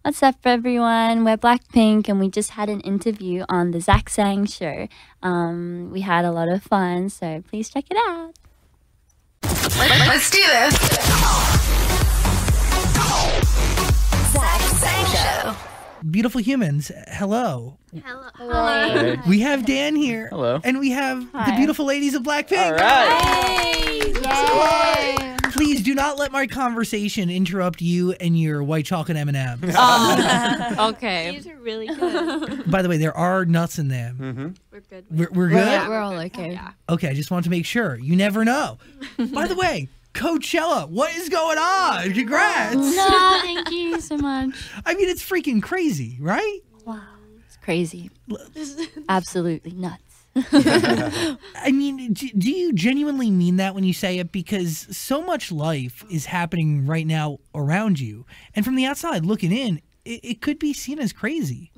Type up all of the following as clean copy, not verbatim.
What's up, everyone? We're BLACKPINK, and we just had an interview on the Zach Sang show. We had a lot of fun, so please check it out. Let's do this. Zach Sang Show. Beautiful humans, hello. Hello. Hey. We have Dan here. Hello. And we have the Hi. beautiful ladies of BLACKPINK. All right. Yay! Please do not let my conversation interrupt you and your white chocolate M&Ms. Okay. These are really good. By the way, there are nuts in them. Mm-hmm. We're good. We're good? We're all okay. Okay, I just want to make sure. You never know. By the way, Coachella, what is going on? Congrats. No, thank you so much. I mean, it's freaking crazy, right? Wow, it's crazy. Absolutely nuts. I mean, do you genuinely mean that when you say it? Because so much life is happening right now around you. And from the outside looking in, it could be seen as crazy.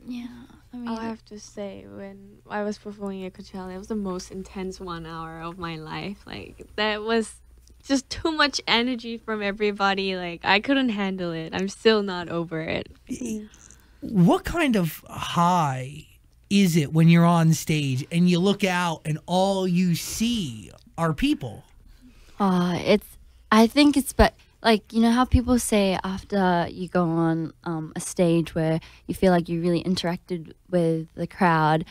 Yeah. I mean, I'll have to say, when I was performing at Coachella, it was the most intense 1 hour of my life. Like, that was just too much energy from everybody. Like, I couldn't handle it. I'm still not over it. What kind of high is it when you're on stage and you look out and all you see are people? I think it's, but like, you know how people say after you go on a stage where you feel like you really interacted with the crowd,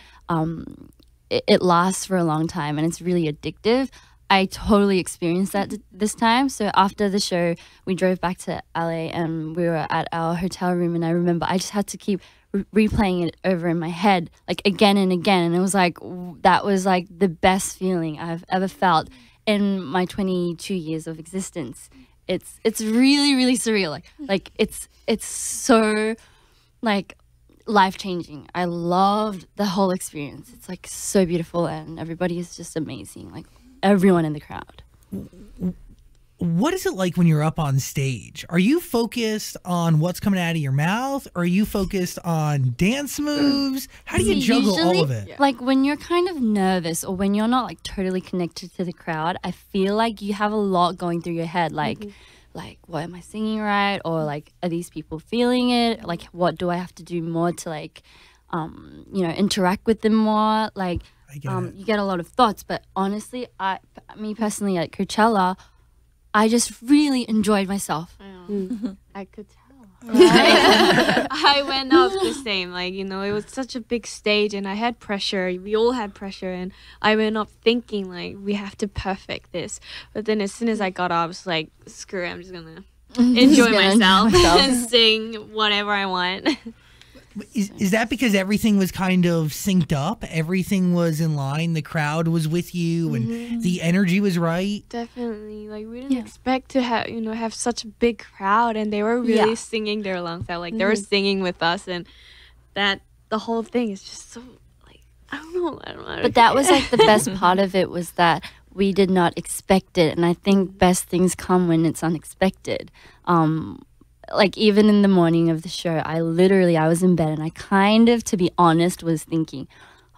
it lasts for a long time and it's really addictive. I totally experienced that this time. So after the show, we drove back to LA and we were at our hotel room, and I remember I just had to keep replaying it over in my head, like again and again. And it was like, that was like the best feeling I've ever felt in my 22 years of existence. It's really, really surreal. Like it's so like life-changing. I loved the whole experience. It's like so beautiful, and everybody is just amazing. Like everyone in the crowd. What is it like when you're up on stage? Are you focused on what's coming out of your mouth? Or are you focused on dance moves? How do you juggle all of it? Like when you're kind of nervous or when you're not like totally connected to the crowd, I feel like you have a lot going through your head. Like, what am I singing right? Or like, are these people feeling it? Like, what do I have to do more to like, interact with them more? Like, you get a lot of thoughts. But honestly, me personally at Coachella, I just really enjoyed myself. I could tell. I went up the same. Like, it was such a big stage and I had pressure. We all had pressure. And I went up thinking, like, we have to perfect this. But then as soon as I got up, I was like, screw it, I'm just going to enjoy myself and sing whatever I want. Is that because everything was kind of synced up? Everything was in line. The crowd was with you, and the energy was right. Definitely. Like, we didn't expect to have such a big crowd, and they were really singing their lungs out. Like, they were singing with us, and the whole thing is just so, like, I don't know. But that was like the best part of it, was that we did not expect it, and I think best things come when it's unexpected. Like, even in the morning of the show, I was in bed and I kind of, to be honest, was thinking,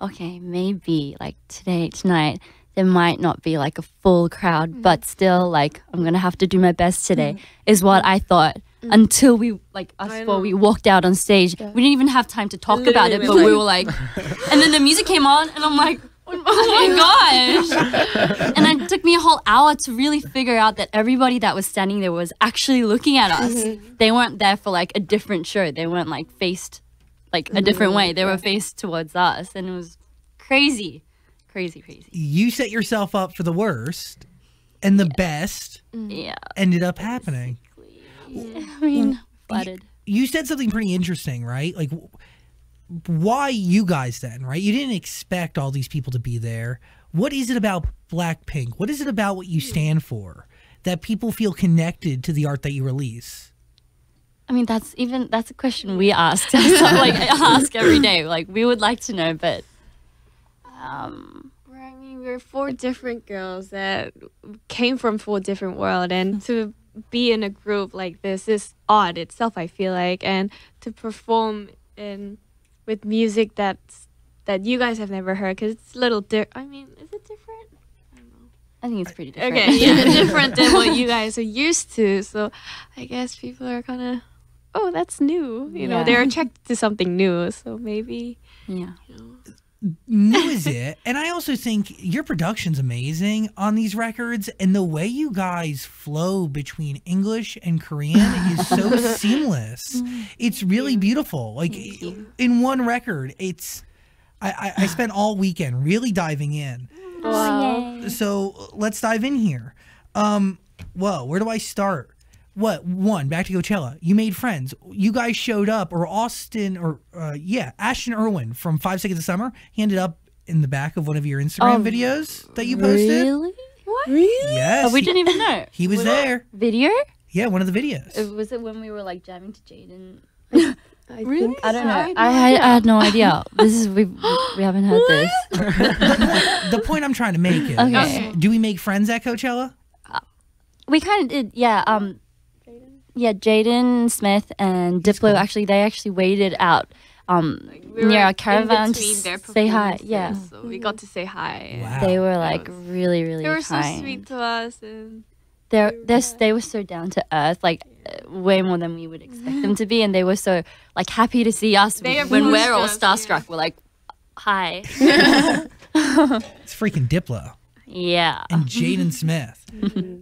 okay, maybe like tonight, there might not be like a full crowd, but still, like, I'm going to have to do my best today, is what I thought. Until we, like, we walked out on stage. We didn't even have time to talk about it, but we were like, and then the music came on and I'm like, oh my gosh. And it took me a whole hour to really figure out that everybody that was standing there was actually looking at us. They weren't there for like a different show. They weren't like faced like a different way. They were faced towards us, and it was crazy. Crazy. You set yourself up for the worst, and the best ended up happening. I mean, flattered. You said something pretty interesting, right? Like, why you guys then, right? You didn't expect all these people to be there. What is it about BLACKPINK? What is it about what you stand for that people feel connected to the art that you release? I mean, that's a question we ask. Like, I ask every day. Like, we would like to know, but we're 4 different girls that came from 4 different worlds, and to be in a group like this is odd itself, I feel like, and to perform with music that you guys have never heard, because it's a little different. I mean, is it different? I don't know. I think it's pretty different. Okay, yeah, different than what you guys are used to. So I guess people are kind of oh, that's new. You know, Yeah. they're attracted to something new. So maybe, Yeah. New is it? And I also think your production's amazing on these records, and the way you guys flow between English and Korean is so seamless. It's really beautiful. Like in one record, it's I spent all weekend really diving in. Wow. So let's dive in here. Whoa, where do I start? Back to Coachella. You made friends. You guys showed up, or Ashton Irwin from 5 Seconds of Summer. He ended up in the back of one of your Instagram videos that you posted. Really? what? Yes. Oh, we didn't even know. He was there. Video? Yeah, one of the videos. Was it when we were like jamming to Jaden? Really? I don't know. I had no idea. This is we haven't heard this. The point I'm trying to make is, Okay. do we make friends at Coachella? We kind of did, yeah. Yeah, Jaden Smith and Diplo they actually waited out We near were our caravan in to between their say hi. performances, Yeah, So we got to say hi. Wow. they were like was- really, really They were so kind. sweet to us, and They were so down to earth, like way more than we would expect them to be, and they were so like happy to see us They when we're all approached us, starstruck. We're like, hi. It's freaking Diplo Yeah. and Jaden Smith.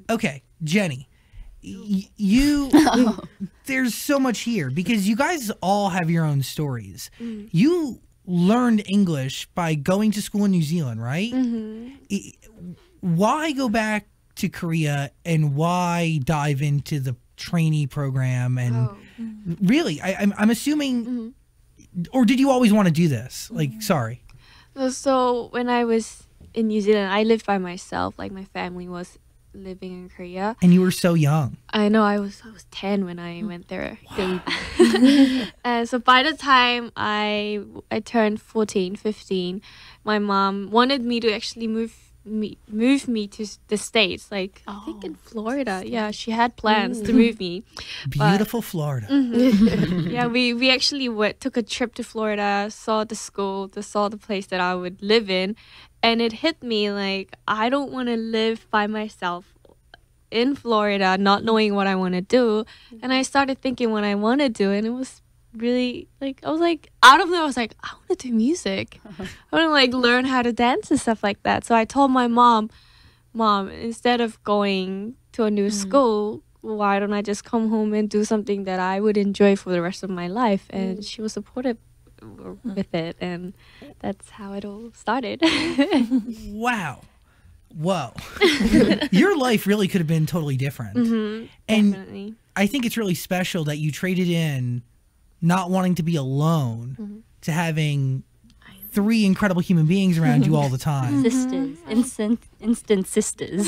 Okay, Jenny, you there's so much here because you guys all have your own stories. You learned English by going to school in New Zealand, right? Why go back to Korea and why dive into the trainee program? And really, I'm assuming, or did you always want to do this? Like, sorry. so when I was in New Zealand, I lived by myself. Like my family was living in Korea. And you were so young. I know I was 10 when I went there. And so by the time I turned 14, 15, my mom wanted me to actually move me to the States, like I think in Florida. Yeah, she had plans to move me. Beautiful Florida. Yeah, we actually took a trip to Florida, saw the school, saw the place that I would live in, and it hit me like I don't want to live by myself in Florida, not knowing what I want to do. And I started thinking what I want to do, and it was really like I was like out of there. I was like, I want to do music. I want to like learn how to dance and stuff like that. So I told my mom, instead of going to a new school, why don't I just come home and do something that I would enjoy for the rest of my life? And she was supportive with it, and that's how it all started. Wow. Whoa. Your life really could have been totally different. And Definitely. I think it's really special that you traded in not wanting to be alone to having 3 incredible human beings around you all the time. Sisters, instant sisters.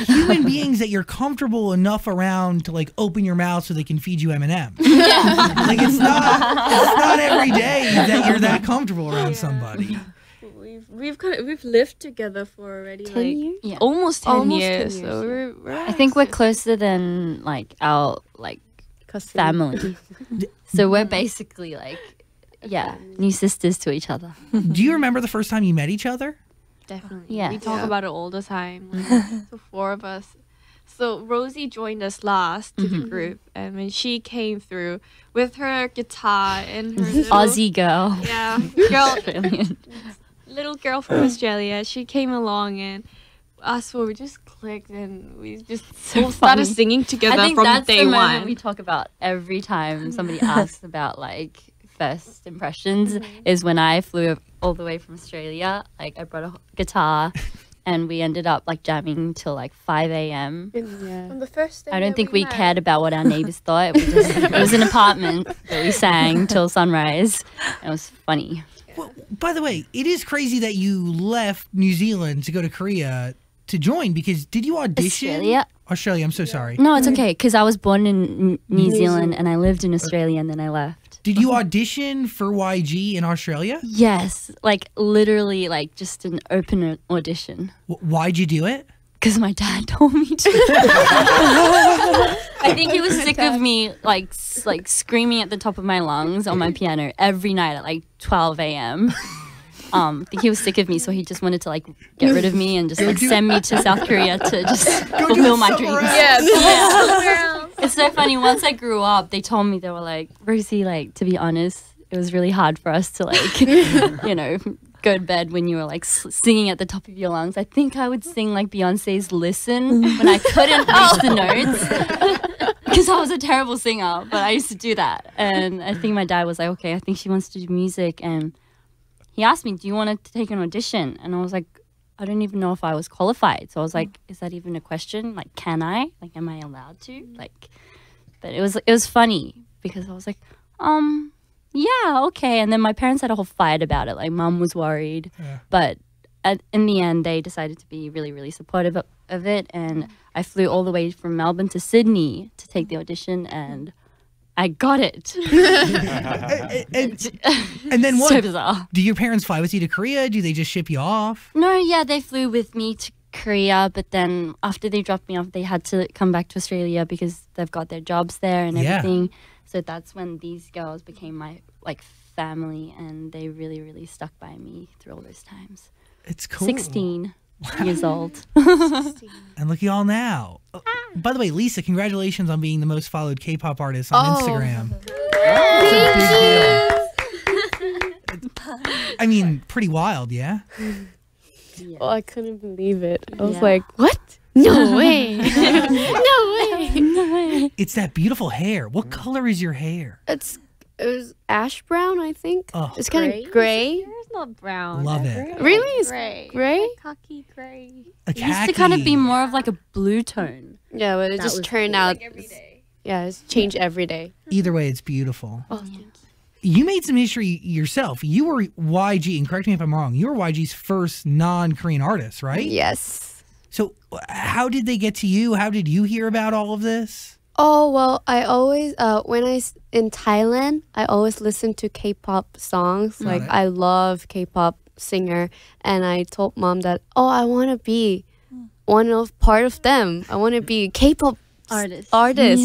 Human beings that you're comfortable enough around to like open your mouth so they can feed you M&Ms. Like it's not every day that you're that comfortable around somebody. We've lived together for already 10 like years? Yeah. almost 10 Almost 10 years. years, So we're I think we're closer than like our like family. So we're basically like new sisters to each other. Do you remember the first time you met each other? definitely. Yeah. We talk Yeah. about it all the time. Like, the 4 of us. So Rosie joined us last to the group, and when she came through with her guitar and her little, Aussie girl. yeah, Australian. little girl from Australia, she came along and us 4 we just clicked and we just all started funny. singing together I think from that's day the moment one. we talk about every time somebody asks about like first impressions is when I flew all the way from Australia. Like I brought a guitar and we ended up like jamming till like 5 a.m. Yeah. On the first day I don't think we cared about what our neighbors thought. It was an apartment that we sang till sunrise. It was funny. Well, by the way, it is crazy that you left New Zealand to go to Korea to join because did you audition? Australia? I'm so sorry. No, it's okay because I was born in New Zealand and I lived in Australia and then I left. Did you audition for YG in Australia? Yes, like literally like just an open audition. Why'd you do it? Because my dad told me to. I think he was sick of me like screaming at the top of my lungs on my piano every night at like 12 a.m. I think he was sick of me, so he just wanted to like get rid of me and just like send me to South Korea to just fulfill my dreams. somewhere else. Yeah. It's so funny. Once I grew up, they told me, they were like, Rosie, like, to be honest, it was really hard for us to like, you know, go to bed when you were like singing at the top of your lungs. I think I would sing like Beyonce's Listen when I couldn't reach the notes because I was a terrible singer, but I used to do that. And I think my dad was like, okay, I think she wants to do music. And he asked me, do you want to take an audition? And I was like, I don't even know if I was qualified. So I was like, is that even a question? Like, can I? Like, am I allowed to? Like, but it was funny because I was like, yeah, okay. And then my parents had a whole fight about it. Like, mum was worried. Yeah. But in the end, they decided to be really, really supportive of it. And I flew all the way from Melbourne to Sydney to take the audition, and I got it. and then what? So bizarre. Do your parents fly with you to Korea? Do they just ship you off? No, yeah, they flew with me to Korea, but then after they dropped me off, they had to come back to Australia because they've got their jobs there and everything. So that's when these girls became my like family, and they really, really stuck by me through all those times. It's cool. 16 years old. And look at y'all now. By the way, Lisa, congratulations on being the most followed K-pop artist on Instagram. I mean, pretty wild, yeah? Oh, I couldn't believe it. I was like, what? No way. No way. It's that beautiful hair. What color is your hair? It was ash brown, I think. Oh. It's kind of gray. It's not brown. Love it. Really? It's Gray. gray? Khaki gray. A It used to kind of khaki. be more of like a blue tone. Yeah, but it That just was turned cool. out. Like every day. Yeah, it's changed every day. Either way, it's beautiful. Oh, You made some history yourself. You were YG, and correct me if I'm wrong, you were YG's first non-Korean artist, right? yes. So how did they get to you? How did you hear about all of this? Oh, well, I always, in Thailand, I always listen to K-pop songs. Like, Right. I love K-pop singer. And I told mom that, oh, I want to be part of them. I want to be K-pop Artist.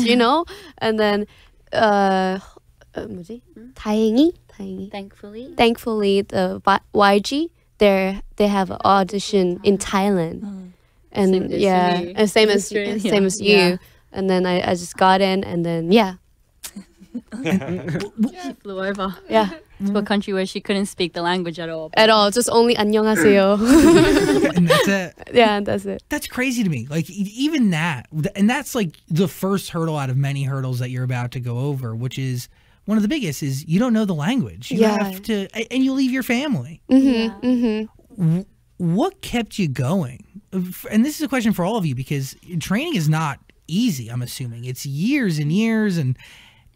you know? And then, 뭐지? 다행히. Thankfully, the YG, they have an audition in Thailand. And Same as yeah, me. and same as Australia. same as you. Yeah. And then I just got in, and then yeah. She flew over Yeah, to a country where she couldn't speak the language at all. at all. Just only 안녕하세요. And that's it. Yeah, that's it. That's crazy to me. Like, even that. And that's like the first hurdle out of many hurdles that you're about to go over, which is one of the biggest is you don't know the language. You Yeah. have to, and you leave your family. What kept you going? And this is a question for all of you because training is not easy, I'm assuming. It's years and years, and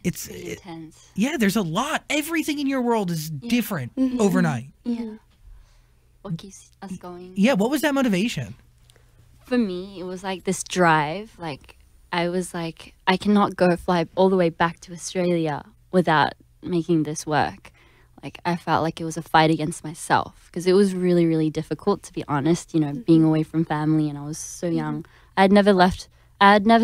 it's Intense. yeah, there's a lot. Everything in your world is different overnight. Yeah. What keeps us going? Yeah, what was that motivation? For me, it was like this drive. Like, I was like, I cannot fly all the way back to Australia without making this work. Like, I felt like it was a fight against myself because it was really, really difficult, to be honest, you know, being away from family, and I was so young. I had never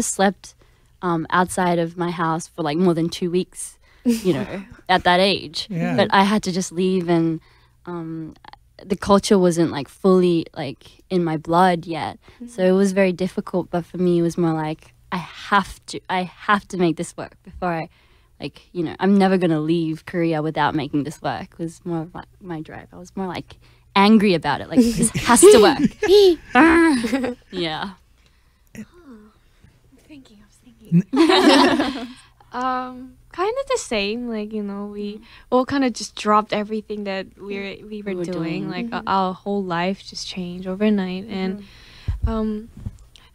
slept outside of my house for like more than 2 weeks, you know, at that age. Yeah. But I had to just leave, and the culture wasn't like fully like in my blood yet. So it was very difficult, but for me it was more like I have to make this work before I, like, you know, I'm never going to leave Korea without making this work. It was more of like my drive. I was more like angry about it. Like, this has to work. Yeah. I was thinking. Kind of the same. Like, you know, we all kind of just dropped everything that we were doing. Like, our whole life just changed overnight, and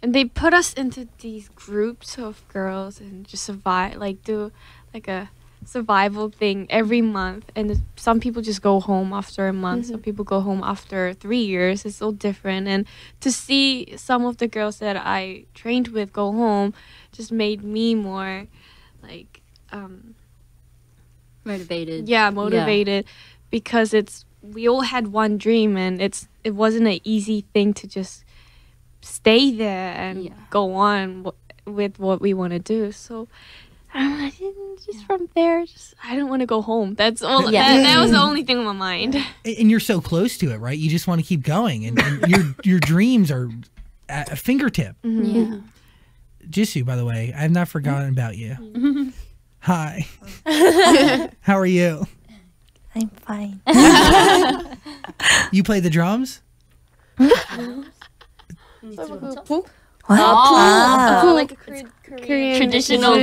they put us into these groups of girls and just survive, like do like a survival thing every month. And some people just go home after a month. Some people go home after 3 years. It's all different. And to see some of the girls that I trained with go home just made me more like Motivated. yeah, motivated, because we all had one dream, and it wasn't an easy thing to just stay there and go on with what we want to do. So I didn't, just from there, I don't want to go home. That's all. Yeah. That was the only thing on my mind. And you're so close to it, right? You just want to keep going, and your dreams are at a fingertip. Yeah. Jisoo, by the way, I've not forgotten about you. Hi. How are you? I'm fine. You play the drums? like a Korean Traditional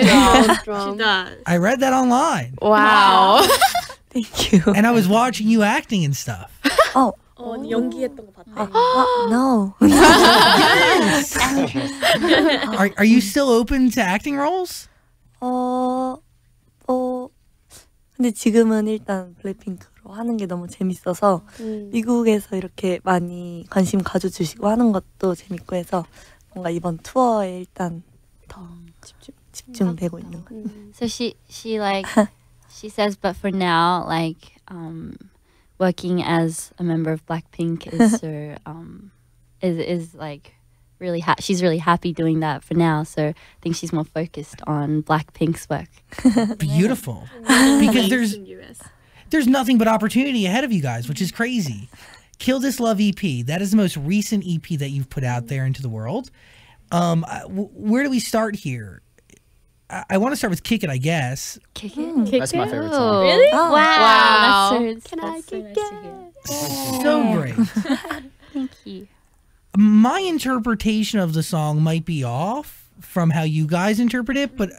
drum. I read that online. Wow. Thank you. And I was watching you acting and stuff. Oh, 연기했던 거 봤대. no. Are you still open to acting roles? 근데 지금은 일단 블랙핑크로 하는 게 너무 재밌어서 미국에서 이렇게 많이 관심 가져주시고 하는 것도 재밌고 해서 뭔가 이번 투어에 일단 더 집중되고 있는 것 같아요. So she like she says, but for now, like working as a member of BLACKPINK is her is like really she's really happy doing that for now. So I think she's more focused on BLACKPINK's work. Beautiful. Because there's nothing but opportunity ahead of you guys, which is crazy. Kill This Love EP. That is the most recent EP that you've put out there into the world. Where do we start here? I want to start with Kick It, I guess. Kick it. That's my favorite song. Really? Wow. Wow. That's so nice to hear. So great. Thank you. My interpretation of the song might be off from how you guys interpret it, but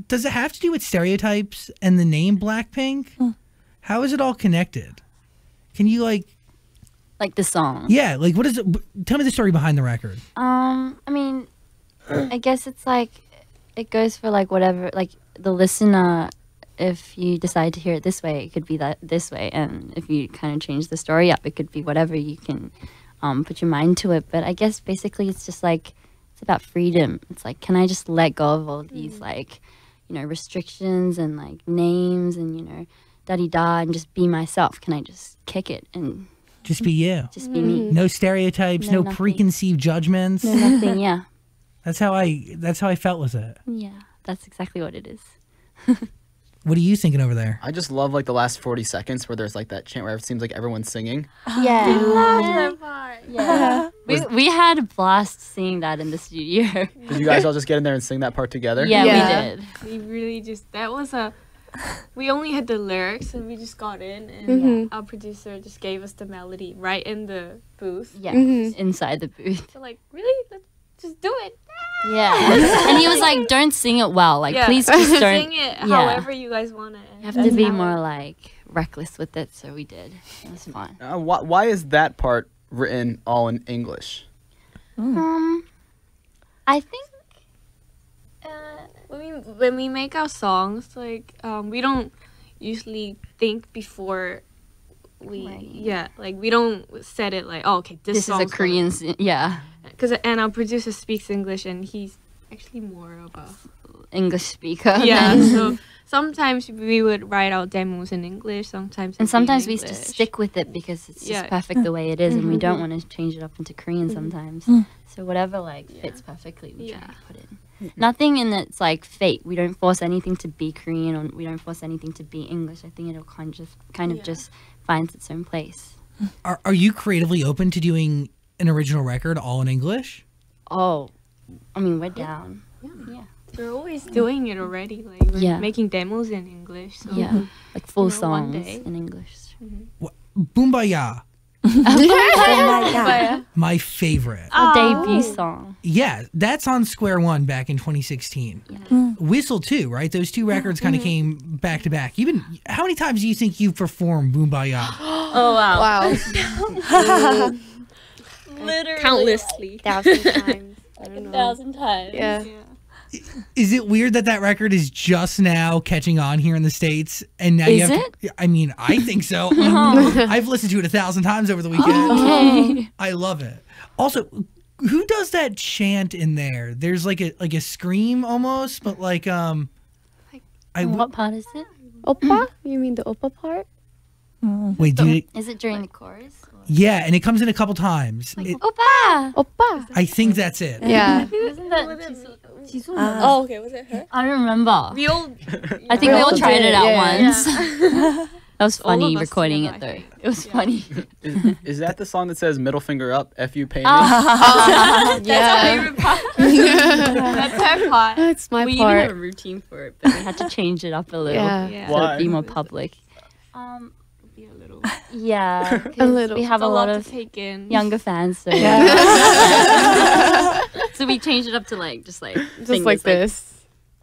does it have to do with stereotypes and the name BLACKPINK? How is it all connected? Can you like the song? Yeah, like what is it? Tell me the story behind the record. I mean, I guess it's like it goes for like whatever, like the listener. If you decide to hear it this way, it could be that this way, and if you kind of change the story up, it could be whatever. You can put your mind to it. But I guess basically it's just like it's about freedom. It's like, can I just let go of all these like, restrictions and like names and da-di-da and just be myself? Can I just kick it and Just be you. just be me? No stereotypes, no nothing. preconceived judgments. No, nothing. Yeah, That's how I felt with it. yeah. That's exactly what it is. What are you thinking over there? I just love like the last 40 seconds where there's like that chant where it seems like everyone's singing. Yeah. Yeah. We had a blast singing that in the studio. Did you guys all just get in there and sing that part together? Yeah, Yeah. we did. We really we only had the lyrics and we just got in and our producer just gave us the melody right in the booth. Yeah, inside the booth. So like, really? Let's just do it. Yeah. And he was like, don't sing it well. Like, Yeah. please just don't. Sing it yeah. however you guys want it. You have to be more like reckless with it. So we did. It was fun. Why is that part written all in English? I think When we make our songs, like we don't usually think before we we don't set it like, oh, okay, this is a Korean. Yeah. And our producer speaks English and he's actually more of a English speaker. yeah. So sometimes we would write out demos in English. Sometimes And it'd be sometimes in we just English. stick with it because it's just Yeah. perfect the way it is, and we don't want to change it up into Korean sometimes. So whatever like fits perfectly, we try to put in. Nothing in it's like fate. We don't force anything to be Korean, or we don't force anything to be English. I think it'll kind of just finds its own place. Are you creatively open to doing an original record all in English? Oh, I mean, we're down. Yeah. We're always doing it already. Like we're making demos in English. So Yeah, like full You know, one songs day. in English. Boombaya, Oh my favorite. Our debut song. Yeah, that's on Square One back in 2016. Whistle too, right? Those two records kind of came back to back. How many times do you think you've performed Boombaya? Oh wow! Wow. literally countlessly. 1,000 times. I don't know. 1,000 times. Yeah. Is it weird that record is just now catching on here in the States? And now you Is have to, I mean, I think so. I've listened to it 1,000 times over the weekend. Okay. I love it. Also, who does that chant in there? There's like a scream almost, but like What part is it? Oppa? You mean the oppa part? wait, Is it during the chorus? Or? yeah, and it comes in a couple times. Oppa! Oppa. I think that's it. Yeah. Wasn't that Oh, okay. Was it her? I don't remember. We all. I think we all tried it out Yeah. once. That was All of funny us recording together, it I though. think. It was Yeah. funny. Is that the song that says middle finger up, F you pay me? Yeah. That's her part. That's my We even had a part. routine for it, but we had to change it up a little. Yeah. Yeah. So Why? it'd be more public. Be a little. Yeah, 'cause A little. we have It's a lot to of take in. younger fans, so so we changed it up to like just like Just fingers, like this.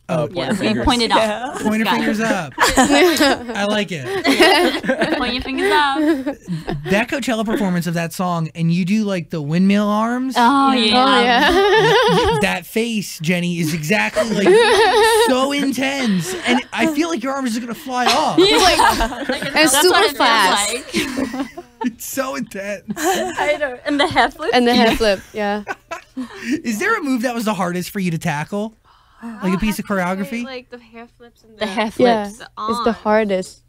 Oh, Yeah, pointer we fingers. pointed up. Point your Sky. fingers up. I like it. Point your fingers up. That Coachella performance of that song, and you do like the windmill arms. Oh yeah. Oh yeah. That face, Jenny, is exactly like so intense, and I feel like your arm is just gonna fly off. And That's what super it feels fast. like. It's so intense. I know. And the hair flip. And the head flip. Yeah. Is there a move that was the hardest for you to tackle? Like a piece of choreography? Like the hair flips and The hair Yeah. flips. The It's the arms. hardest.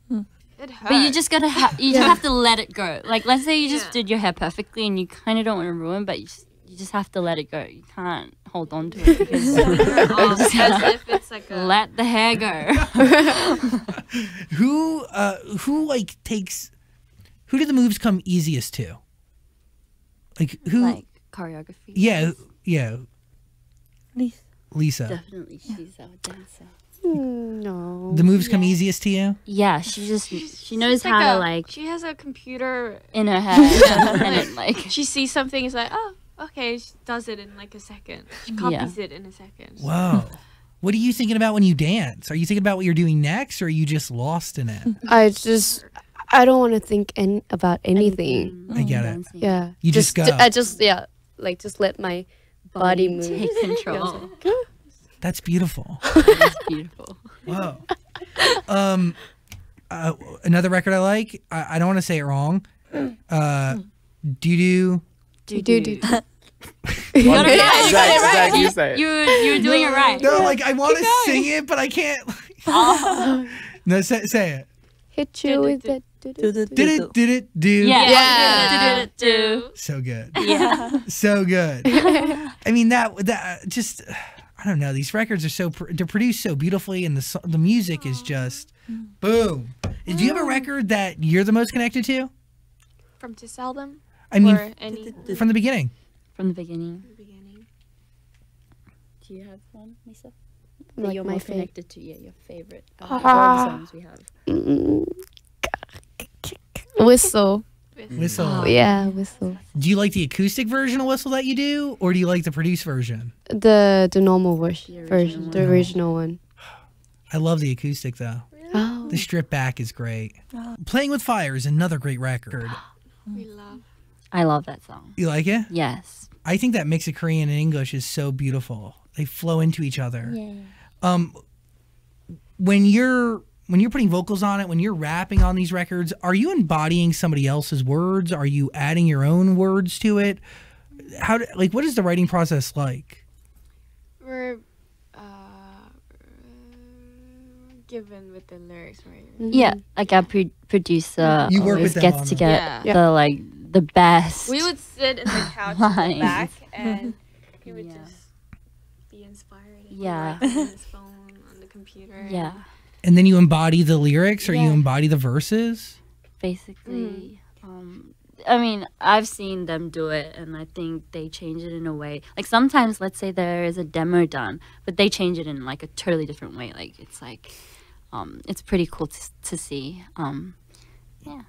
It hurts. But you just gotta you just have to let it go. Like let's say you just Yeah. did your hair perfectly and you kind of don't want to ruin, but you just have to let it go. You can't hold on to it because arms as if it's like a. let the hair go. Who like takes? Who do the moves come easiest to? Like who? Like choreography. yeah, yeah. Lisa. Lisa. Definitely, she's our dancer. No. The moves come easiest to you. Yeah, she knows It's how to a- like She has a computer. in her head and it like She sees something. It's like, oh, okay. She does it in like a second. She copies it in a second. Whoa. What are you thinking about when you dance? Are you thinking about what you're doing next, or are you just lost in it? I don't want to think about anything. I get it. dancing. Yeah. You just go. I just just let my body move. Take control. That's beautiful. It's beautiful. Whoa. Another record I like. I don't want to say it wrong. Doo doo. Do. You got it right. Zach, you say it. You're doing it right. No, like I want to sing it, but I can't. No, say it. Hit you with that. Did it? Did it? Do. Yeah. Do. So good. Yeah. So good. I mean that just I don't know. These records are they're produced so beautifully, and the music is just boom. Do you have a record that you're the most connected to? From this album. I mean, Or any from the beginning. From the beginning. beginning. Do you have one, Lisa? Like you're my more favorite. connected to, your favorite songs we have. Whistle. Whistle. Oh, yeah, whistle. Do you like the acoustic version of Whistle that you do, or do you like the produced version? The normal version, original the one. original one. I love the acoustic though. Oh. The strip back is great. Playing with Fire is another great record. We love. I love that song. You like it? Yes. I think that mix of Korean and English is so beautiful. They flow into each other. Yeah. When you're putting vocals on it, when you're rapping on these records, are you embodying somebody else's words? Are you adding your own words to it? What is the writing process like? We're given with the lyrics, right? Yeah, like our producer You work always with them gets on to that. get the best. We would sit in the couch in the Lines. back, and he would Yeah. just be inspired. And Yeah. write on his phone, on the computer. Yeah, And then you embody the lyrics, or you Yeah. embody the verses? basically. I mean, I've seen them do it, and I think they change it in a way. Like sometimes, let's say there is a demo done, but they change it in like a totally different way. Like it's pretty cool to see. Yeah,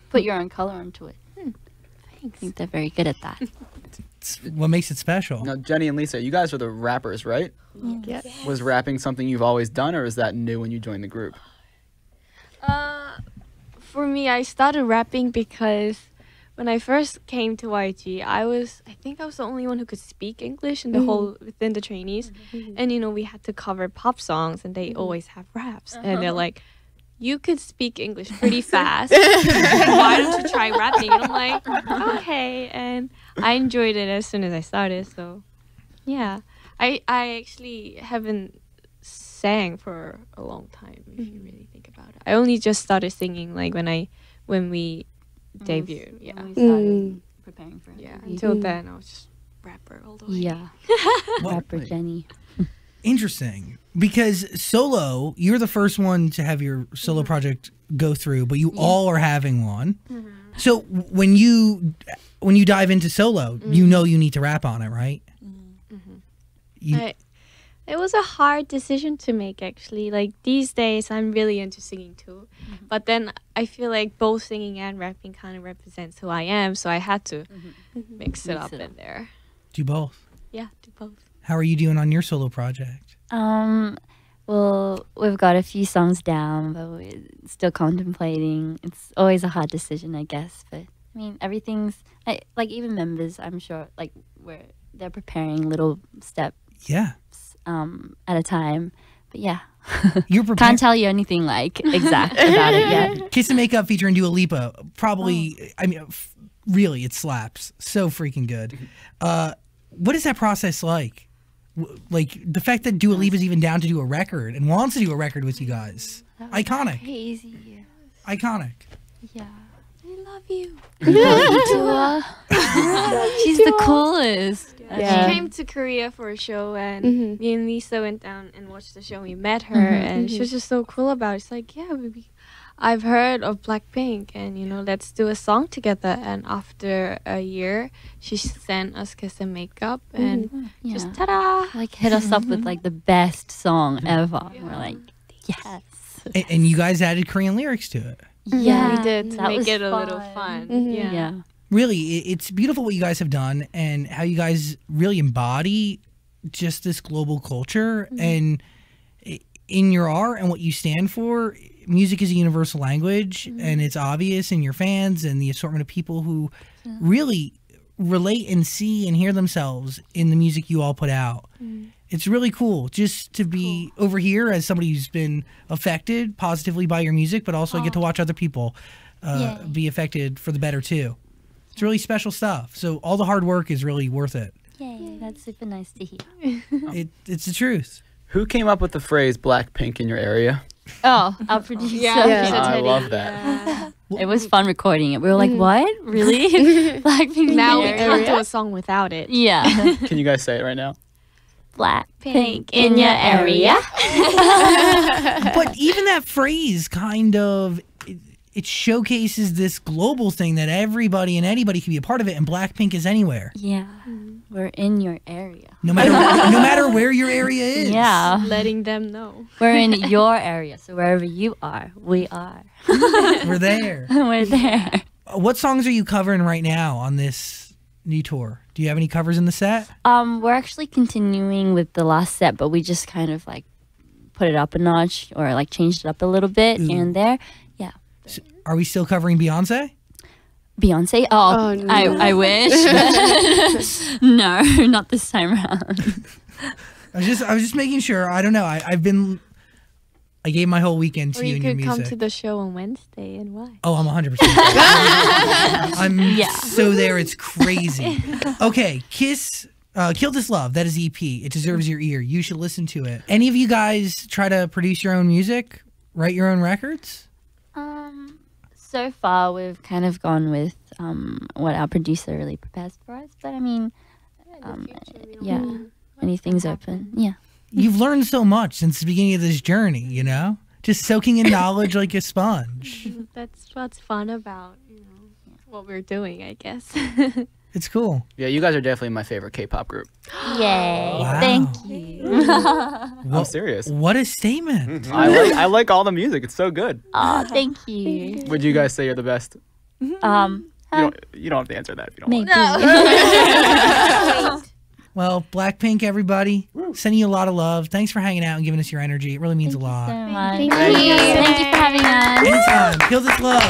put your own color into it. I think they're very good at that. It's what makes it special. Now, Jenny and Lisa, you guys are the rappers, right? Yeah. Was rapping something you've always done, or is that new when you joined the group? For me, I started rapping because when I first came to YG, I think I was the only one who could speak English in the whole within the trainees, and we had to cover pop songs, and they always have raps, and they're like, "You could speak English pretty fast. Why don't you try rapping?" And I'm like, "Okay," and I enjoyed it as soon as I started. So, yeah, I actually haven't sang for a long time, if you really think about it. I only just started singing like when we debuted. Yeah. When we started preparing for it. Yeah. Until then I was just rapper all the way. Yeah. What- Rapper Jenny. Interesting. Because solo, you're the first one to have your solo project go through, but you all are having one. So when you dive into solo, you know you need to rap on it, right? It was a hard decision to make, actually. Like, these days, I'm really into singing too. But then I feel like both singing and rapping kind of represents who I am, so I had to mix it up in there. Do both. Yeah, do both. How are you doing on your solo project? Well, we've got a few songs down, but we're still contemplating. It's always a hard decision, I guess. But I mean, everything's like even members. I'm sure like they're preparing little steps. Yeah. At a time. But yeah. You're Can't tell you anything like exact about it yet. Kiss and Makeup featuring Dua Lipa. Probably, I mean, really, it slaps. So freaking good. What is that process like? Like, the fact that Dua Lipa's even down to do a record and wants to do a record with you guys. Iconic. Crazy. Iconic. Yeah. I love you. Dua. She's the coolest. Yeah. She came to Korea for a show, and me and Lisa went down and watched the show. We met her, and she was just so cool about it. It's like, yeah, I've heard of BLACKPINK, and you know, let's do a song together. And after a year, she sent us Kiss and Makeup, and just ta-da! Like hit us up with like the best song ever. We're like, yes. And you guys added Korean lyrics to it. Yeah, we did to that make was it a little fun. Yeah. Really, it's beautiful what you guys have done and how you guys really embody just this global culture. And in your art and what you stand for, music is a universal language, and it's obvious in your fans and the assortment of people who really relate and see and hear themselves in the music you all put out. It's really cool just to be over here as somebody who's been affected positively by your music, but also get to watch other people be affected for the better too. It's really special stuff. So all the hard work is really worth it. Yay, that's super nice to hear. It's the truth. Who came up with the phrase BLACKPINK in your area? Oh, our producer. I love that. It was fun recording it. We were like, what? Really? BLACKPINK Now in we your can't do area? a song without it. Yeah. Can you guys say it right now? BLACKPINK in your area. But even that phrase kind of it showcases this global thing that everybody and anybody can be a part of it, and BLACKPINK is anywhere. Yeah. We're in your area. No matter where your area is. Yeah. Letting them know. We're in your area, so wherever you are, we are. We're there. We're there. What songs are you covering right now on this new tour? Do you have any covers in the set? We're actually continuing with the last set, but we just kind of like put it up a notch or like changed it up a little bit here and there. Yeah. So are we still covering Beyonce? Beyonce? Oh, no. I wish. No, not this time around. I was just making sure. I don't know. I gave my whole weekend to Or you you and your could music. come to the show on Wednesday and why? Oh, I'm 100%. I'm so there. It's crazy. Okay, Kiss, Kill This Love. That is EP. It deserves your ear. You should listen to it. Any of you guys try to produce your own music? Write your own records? So far, we've kind of gone with what our producer really prepares for us. But I mean, yeah, anything's open. Yeah. You've learned so much since the beginning of this journey, you know? Just soaking in knowledge like a sponge. That's what's fun about, what we're doing, I guess. It's cool. Yeah, you guys are definitely my favorite K-pop group. Yay. Wow. Thank you. I'm serious. What a statement. I like all the music. It's so good. Oh, thank you. Would you guys say you're the best? You don't have to answer that if you don't Maybe. want. Well, BLACKPINK, everybody, sending you a lot of love. Thanks for hanging out and giving us your energy. It really means a lot. So much. Thank Thank you. you for having us. Anytime. Kill This Love.